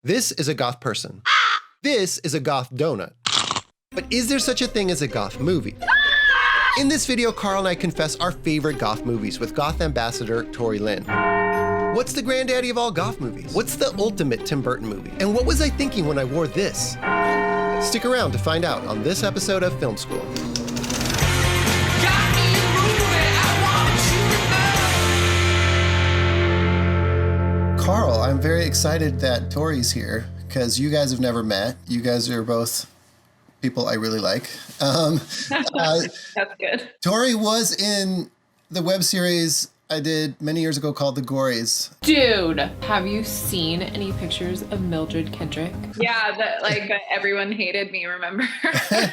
This is a goth person. This is a goth donut. But is there such a thing as a goth movie? In this video, Carl and I confess our favorite goth movies with goth ambassador Torii Lynn. What's the granddaddy of all goth movies? What's the ultimate Tim Burton movie? And what was I thinking when I wore this? Stick around to find out on this episode of Film School. Carl, I'm very excited that Torii's here because you guys have never met. You guys are both people I really like. That's good. Torii was in the web series I did many years ago called The Gories. Dude, have you seen any pictures of Mildred Kendrick? Yeah, that everyone hated me, remember?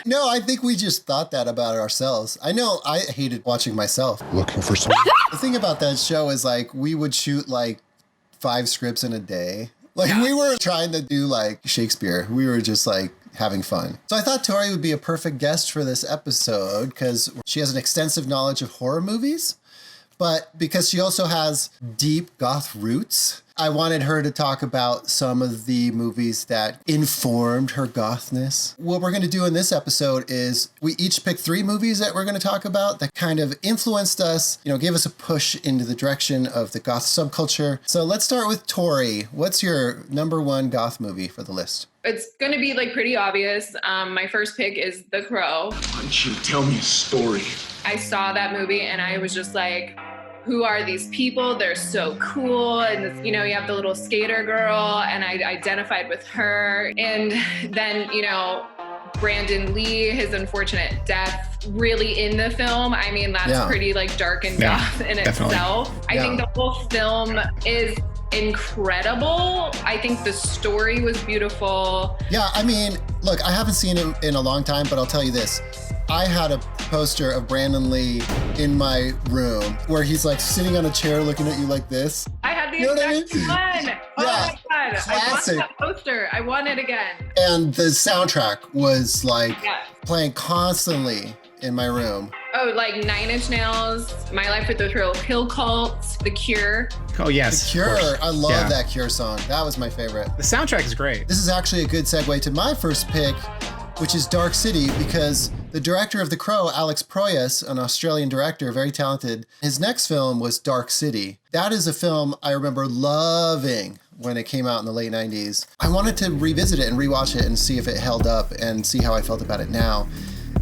No, I think we just thought that about ourselves. I know I hated watching myself. Looking for some. The thing about that show is we would shoot 5 scripts in a day. We were trying to do Shakespeare. We were just having fun. So I thought Torii would be a perfect guest for this episode because she has an extensive knowledge of horror movies, but because she also has deep goth roots, I wanted her to talk about some of the movies that informed her gothness. What we're going to do in this episode is we each pick 3 movies that we're going to talk about that kind of influenced us, gave us a push into the direction of the goth subculture. So let's start with Torii. What's your number 1 goth movie for the list? It's going to be pretty obvious. My first pick is The Crow. Why don't you tell me a story? I saw that movie and I was just who are these people? They're so cool. And, you have the little skater girl and I identified with her. And then, Brandon Lee, his unfortunate death really in the film. I mean, that's pretty dark and goth in itself. I think the whole film is incredible. I think the story was beautiful. Yeah, I mean, look, I haven't seen it in a long time, but I'll tell you this. I had a poster of Brandon Lee in my room where he's sitting on a chair looking at you like this. I had the exact one. Oh my God. Classic. I want that poster. I want it again. And the soundtrack was playing constantly in my room. Oh, 9 Inch Nails, My Life with the Thrill Kill Cult, The Cure. Oh, yes. The Cure. I love that Cure song. That was my favorite. The soundtrack is great. This is actually a good segue to my first pick, which is Dark City, because the director of The Crow, Alex Proyas, an Australian director, very talented, his next film was Dark City. That is a film I remember loving when it came out in the late 90s. I wanted to revisit it and rewatch it and see if it held up and see how I felt about it now.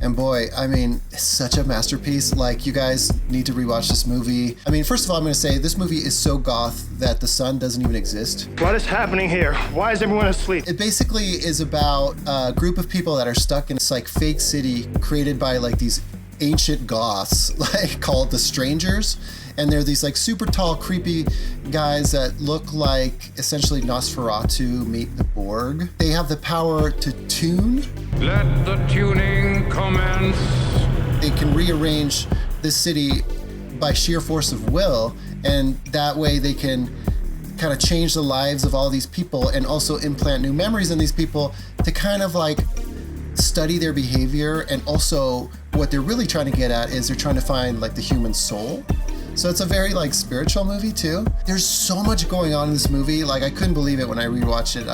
And boy, I mean, it's such a masterpiece. You guys need to rewatch this movie. I mean, first of all, I'm going to say this movie is so goth that the sun doesn't even exist. What is happening here? Why is everyone asleep? It basically is about a group of people that are stuck in this fake city created by these ancient goths, called the Strangers. And they're these super tall, creepy guys that look like essentially Nosferatu meet the Borg. They have the power to tune. Let the tuning commence. They can rearrange the city by sheer force of will, and that way they can kind of change the lives of all these people and also implant new memories in these people to kind of study their behavior. And also what they're really trying to get at is they're trying to find the human soul. So it's a very spiritual movie too. There's so much going on in this movie. I couldn't believe it when I rewatched it.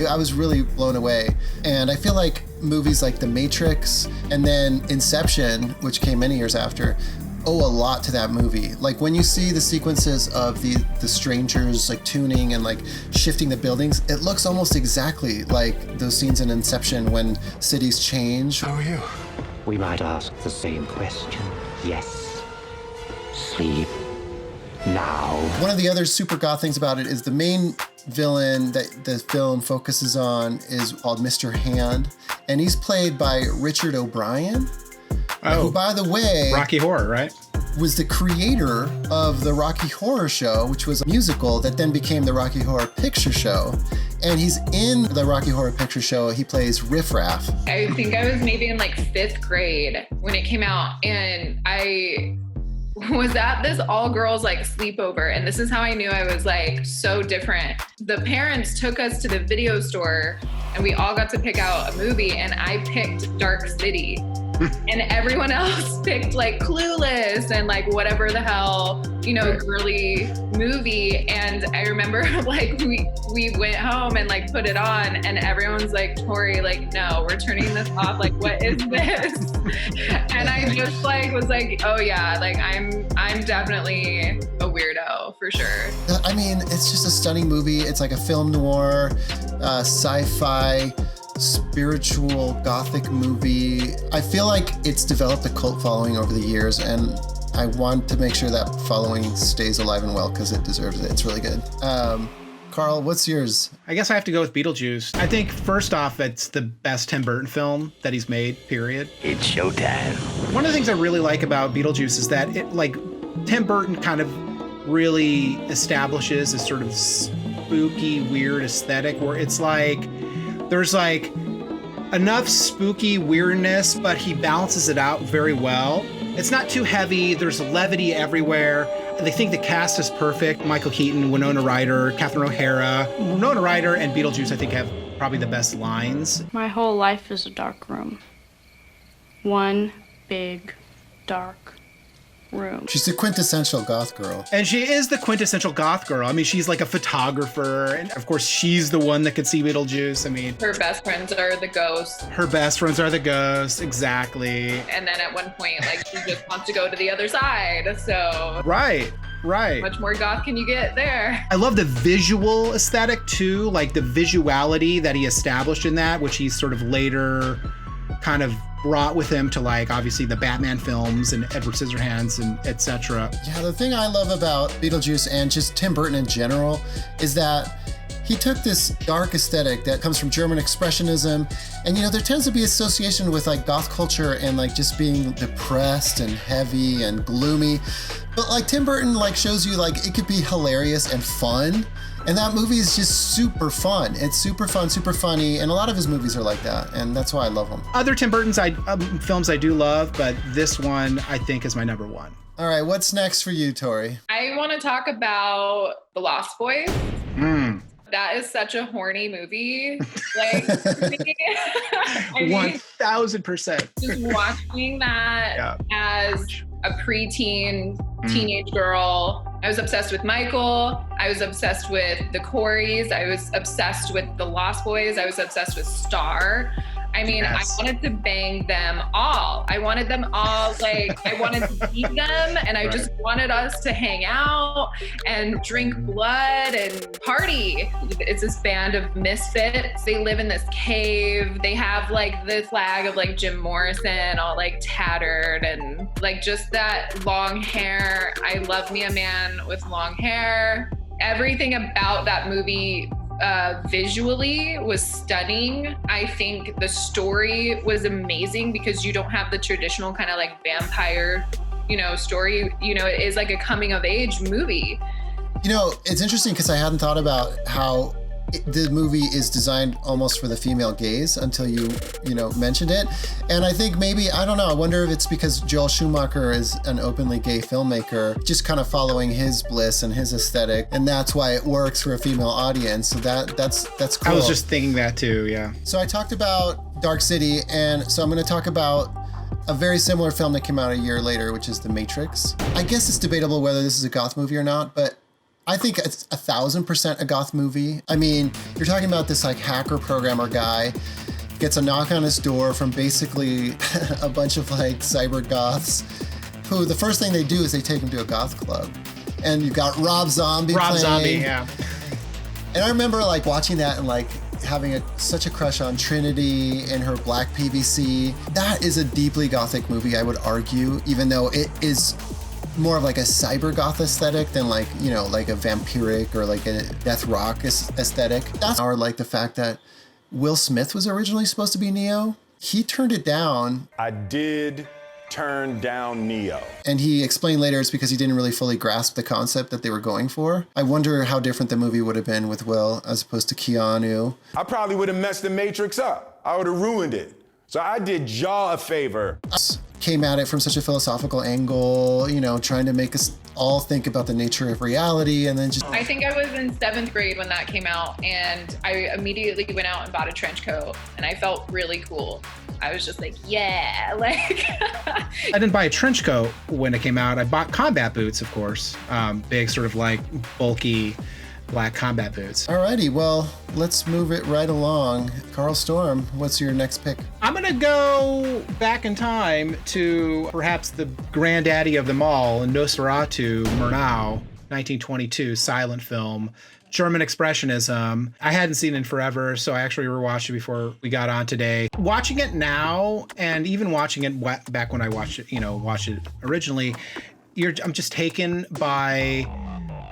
I was really blown away. And I feel movies like The Matrix and then Inception, which came many years after, owe a lot to that movie. When you see the sequences of the strangers tuning and shifting the buildings, it looks almost exactly like those scenes in Inception when cities change. How are you? We might ask the same question. Yes. Sleep now. One of the other super goth things about it is the main villain that the film focuses on is called Mr. Hand, and he's played by Richard O'Brien, who, by the way, Rocky Horror, right? Was the creator of the Rocky Horror Show, which was a musical that then became the Rocky Horror Picture Show. And he's in the Rocky Horror Picture Show. He plays Riff Raff. I think I was maybe in 5th grade when it came out, and I was at this all girls sleepover, and this is how I knew I was so different. The parents took us to the video store and we all got to pick out a movie, and I picked Dark City. and everyone else picked like Clueless and like whatever the hell, girly movie. And I remember like we went home and like put it on, and everyone's like, Torii, like, no, we're turning this off. Like, what is this? And I just like was like, oh yeah, like I'm definitely a weirdo for sure. I mean, it's just a stunning movie. It's like a film noir, sci-fi, spiritual gothic movie. I feel like it's developed a cult following over the years, and I want to make sure that following stays alive and well because it deserves it. It's really good. Carl, what's yours? I guess I have to go with Beetlejuice. I think first off, it's the best Tim Burton film that he's made, period. It's showtime. One of the things I really like about Beetlejuice is that it, like, Tim Burton kind of really establishes a sort of spooky, weird aesthetic where it's like, there's like enough spooky weirdness, but he balances it out very well. It's not too heavy. There's levity everywhere. They think the cast is perfect. Michael Keaton, Winona Ryder, Catherine O'Hara. Winona Ryder and Beetlejuice, I think, have probably the best lines. My whole life is a dark room. One big, dark room. She's the quintessential goth girl. And she is the quintessential goth girl. I mean, she's like a photographer. And of course, she's the one that could see Beetlejuice. I mean, her best friends are the ghosts. Her best friends are the ghosts. Exactly. And then at one point, like, she just wants to go to the other side. So. Right. How much more goth can you get there? I love the visual aesthetic too, like the visuality that he established in that, which he's sort of later kind of brought with him to, like, obviously the Batman films and Edward Scissorhands and etc. Yeah, the thing I love about Beetlejuice and just Tim Burton in general is that he took this dark aesthetic that comes from German Expressionism, and there tends to be association with like goth culture and like just being depressed and heavy and gloomy. But like Tim Burton like shows you like it could be hilarious and fun. And that movie is just super fun. It's super fun, super funny, and a lot of his movies are like that, and that's why I love them. Other Tim Burton films I do love, but this one I think is my number one. All right, what's next for you, Torii? I want to talk about The Lost Boys. That is such a horny movie. Like, for me, 1000%. Just watching that as a preteen, teenage girl. I was obsessed with Michael. I was obsessed with the Coreys. I was obsessed with the Lost Boys. I was obsessed with Star. I mean, yes. I wanted to bang them all. I wanted them all, like, I wanted to beat them, and I just wanted us to hang out and drink blood and party. It's this band of misfits. They live in this cave. They have, like, the flag of, like, Jim Morrison all, like, tattered, and, like, just that long hair. I love me a man with long hair. Everything about that movie visually was stunning. I think the story was amazing because you don't have the traditional kind of like vampire, story. It is like a coming of age movie. It's interesting because I hadn't thought about how the movie is designed almost for the female gaze until you mentioned it. And I think maybe, I don't know, I wonder if it's because Joel Schumacher is an openly gay filmmaker, just kind of following his bliss and his aesthetic, and that's why it works for a female audience. So that's cool. I was just thinking that too, yeah. So I talked about Dark City, and so I'm going to talk about a very similar film that came out a year later, which is The Matrix. I guess it's debatable whether this is a goth movie or not, but I think it's 1,000% a goth movie. I mean, you're talking about this like hacker programmer guy gets a knock on his door from basically a bunch of like cyber goths who the first thing they do is they take him to a goth club. And you've got Rob Zombie playing. Yeah. And I remember like watching that and like having such a crush on Trinity and her black PVC. That is a deeply gothic movie, I would argue, even though it is more of like a cyber goth aesthetic than like, like a vampiric or like a death rock aesthetic. That's or like the fact that Will Smith was originally supposed to be Neo. He turned it down. I did turn down Neo. And he explained later it's because he didn't really fully grasp the concept that they were going for. I wonder how different the movie would have been with Will as opposed to Keanu. I probably would have messed the Matrix up. I would have ruined it. So I did y'all a favor. Came at it from such a philosophical angle, trying to make us all think about the nature of reality, and then just... I think I was in 7th grade when that came out, and I immediately went out and bought a trench coat, and I felt really cool. I was just like, yeah, like. I didn't buy a trench coat when it came out. I bought combat boots, of course. Big, sort of like bulky black combat boots. Alrighty, well, let's move it right along. Carl Storm, what's your next pick? I'm gonna go back in time to perhaps the granddaddy of them all, Nosferatu, Murnau, 1922 silent film. German Expressionism. I hadn't seen it in forever, so I actually rewatched it before we got on today. Watching it now, and even watching it back when I watched it originally, I'm just taken by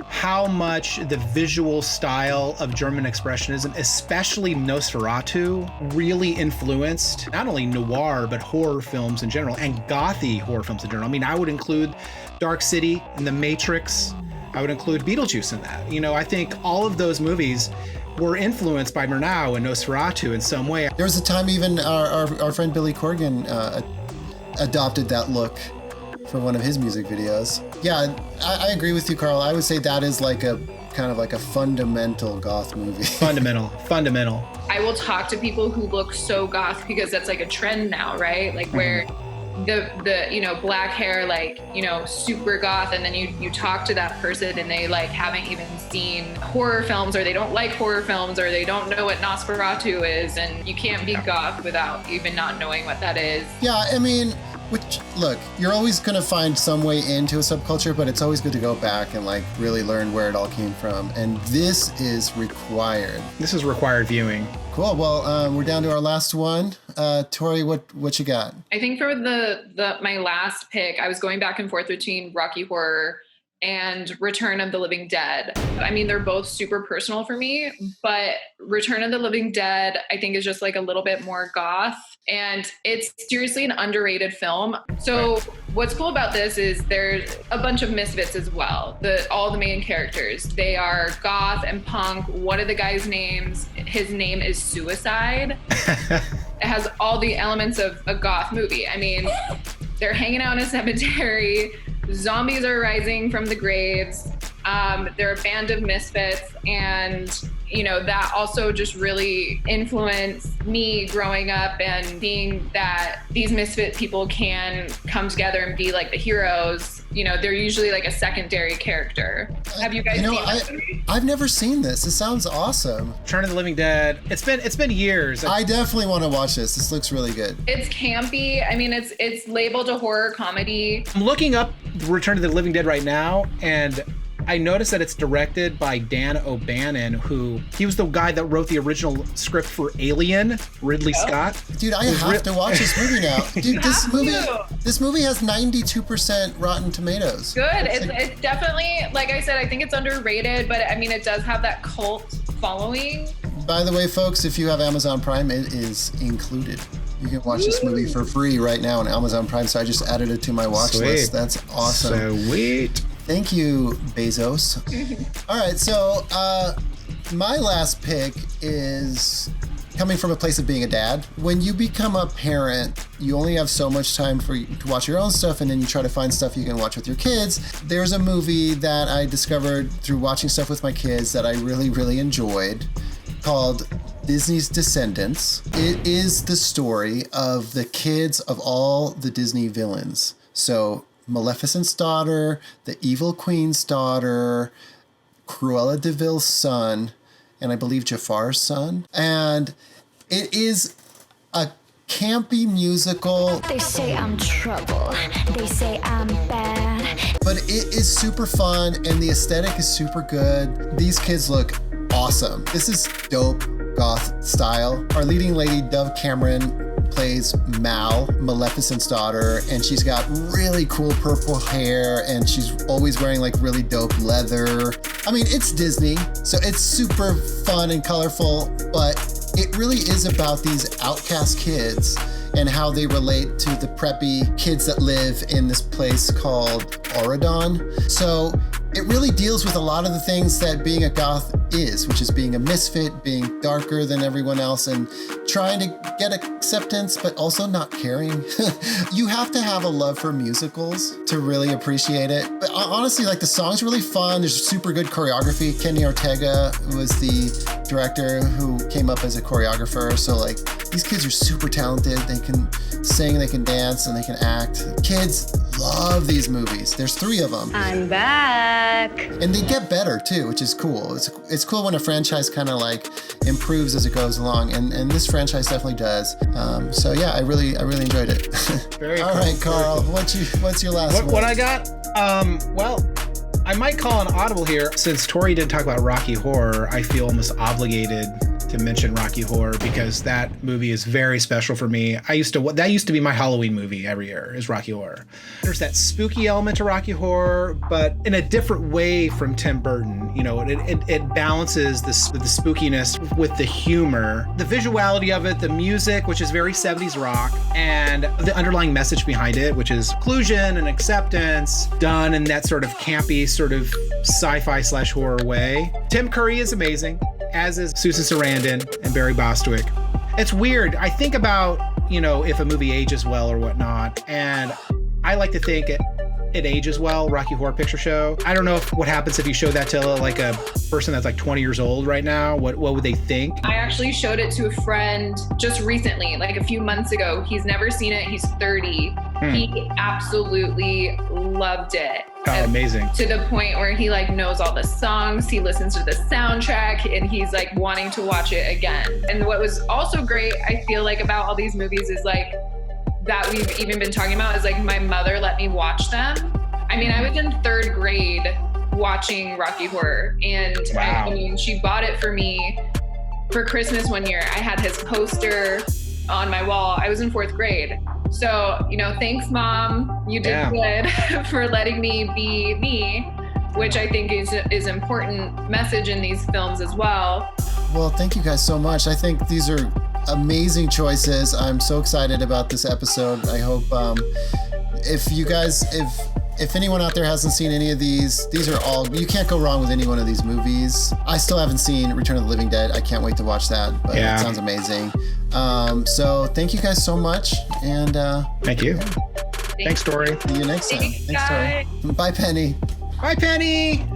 how much the visual style of German Expressionism, especially Nosferatu, really influenced not only noir, but horror films in general, and gothy horror films in general. I mean, I would include Dark City and The Matrix. I would include Beetlejuice in that. I think all of those movies were influenced by Murnau and Nosferatu in some way. There was a time even our friend Billy Corgan adopted that look for one of his music videos. Yeah, I agree with you, Carl. I would say that is like a kind of like a fundamental goth movie. Fundamental. I will talk to people who look so goth because that's like a trend now, right? Like where the black hair, like, super goth, and then you talk to that person and they like haven't even seen horror films, or they don't like horror films, or they don't know what Nosferatu is, and you can't be goth without even not knowing what that is. Yeah, I mean, look, you're always going to find some way into a subculture, but it's always good to go back and like really learn where it all came from. And this is required. This is required viewing. Cool. Well, we're down to our last one. Torii, what you got? I think for my last pick, I was going back and forth between Rocky Horror and Return of the Living Dead. I mean, they're both super personal for me, but Return of the Living Dead, I think, is just like a little bit more goth. And it's seriously an underrated film. So what's cool about this is there's a bunch of misfits as well. All the main characters, they are goth and punk. One of the guys' names, his name is Suicide. It has all the elements of a goth movie. I mean, they're hanging out in a cemetery. Zombies are rising from the graves. They're a band of misfits, and that also just really influenced me growing up and seeing that these misfit people can come together and be like the heroes. They're usually like a secondary character. Have you guys seen this movie? I've never seen this. It sounds awesome. Return of the Living Dead. It's been years. I definitely want to watch this. This looks really good. It's campy. I mean, it's labeled a horror comedy. I'm looking up Return of the Living Dead right now, and I noticed that it's directed by Dan O'Bannon, he was the guy that wrote the original script for Alien, Ridley Scott. Dude, I have to watch this movie now. Dude, this movie has 92% Rotten Tomatoes. Good. It's definitely, like I said, I think it's underrated, but I mean, it does have that cult following. By the way, folks, if you have Amazon Prime, it is included. You can watch this movie for free right now on Amazon Prime, so I just added it to my watch list. That's awesome. Sweet. Thank you, Bezos. All right, so my last pick is coming from a place of being a dad. When you become a parent, you only have so much time to watch your own stuff, and then you try to find stuff you can watch with your kids. There's a movie that I discovered through watching stuff with my kids that I really, really enjoyed, called Disney's Descendants. It is the story of the kids of all the Disney villains. So Maleficent's daughter, the Evil Queen's daughter, Cruella de Vil's son, and I believe Jafar's son. And it is a campy musical. They say I'm trouble. They say I'm bad. But it is super fun, and the aesthetic is super good. These kids look awesome. This is dope goth style. Our leading lady, Dove Cameron, plays Mal, Maleficent's daughter, and she's got really cool purple hair, and she's always wearing like really dope leather. I mean, it's Disney, so it's super fun and colorful, but it really is about these outcast kids and how they relate to the preppy kids that live in this place called Auradon. So it really deals with a lot of the things that being a goth is, which is being a misfit, being darker than everyone else, and trying to get acceptance, but also not caring. You have to have a love for musicals to really appreciate it. But honestly, like, the song's really fun. There's super good choreography. Kenny Ortega was the director who came up as a choreographer. So, like, these kids are super talented. They can sing, they can dance, and they can act. Kids love these movies. There's 3 of them. I'm back. And they get better too, which is cool. It's cool when a franchise kind of like improves as it goes along, and this franchise definitely does. So yeah, I really enjoyed it. Very All cool. right, Carl, what's your last one? What I got? Well, I might call an audible here. Since Torii didn't talk about Rocky Horror, I feel almost obligated to mention Rocky Horror because that movie is very special for me. That used to be my Halloween movie every year, is Rocky Horror. There's that spooky element to Rocky Horror, but in a different way from Tim Burton. You know, it balances the spookiness with the humor, the visuality of it, the music, which is very 70s rock, and the underlying message behind it, which is inclusion and acceptance, done in that sort of campy, sort of sci-fi / horror way. Tim Curry is amazing, as is Susan Sarandon and Barry Bostwick. It's weird. I think about, if a movie ages well or whatnot, and I like to think it ages well, Rocky Horror Picture Show. I don't know what happens if you show that to like a person that's like 20 years old right now. What would they think? I actually showed it to a friend just recently, like a few months ago. He's never seen it. He's 30. He absolutely loved it. Oh, amazing. To the point where he like knows all the songs, he listens to the soundtrack, and he's like wanting to watch it again. And what was also great, I feel like, about all these movies is like that we've even been talking about is like my mother let me watch them. I mean, I was in 3rd grade watching Rocky Horror, and wow. I mean, she bought it for me for Christmas one year. I had his poster on my wall. I was in 4th grade. So, thanks, Mom. You did good for letting me be me, which I think is important message in these films as well. Well, thank you guys so much. I think these are amazing choices. I'm so excited about this episode. I hope if anyone out there hasn't seen any of these are all, you can't go wrong with any one of these movies. I still haven't seen Return of the Living Dead. I can't wait to watch that, but it sounds amazing. So thank you guys so much. And thank you. Thanks, Torii. See you next time. Thanks, Torii. Bye, Penny. Bye, Penny.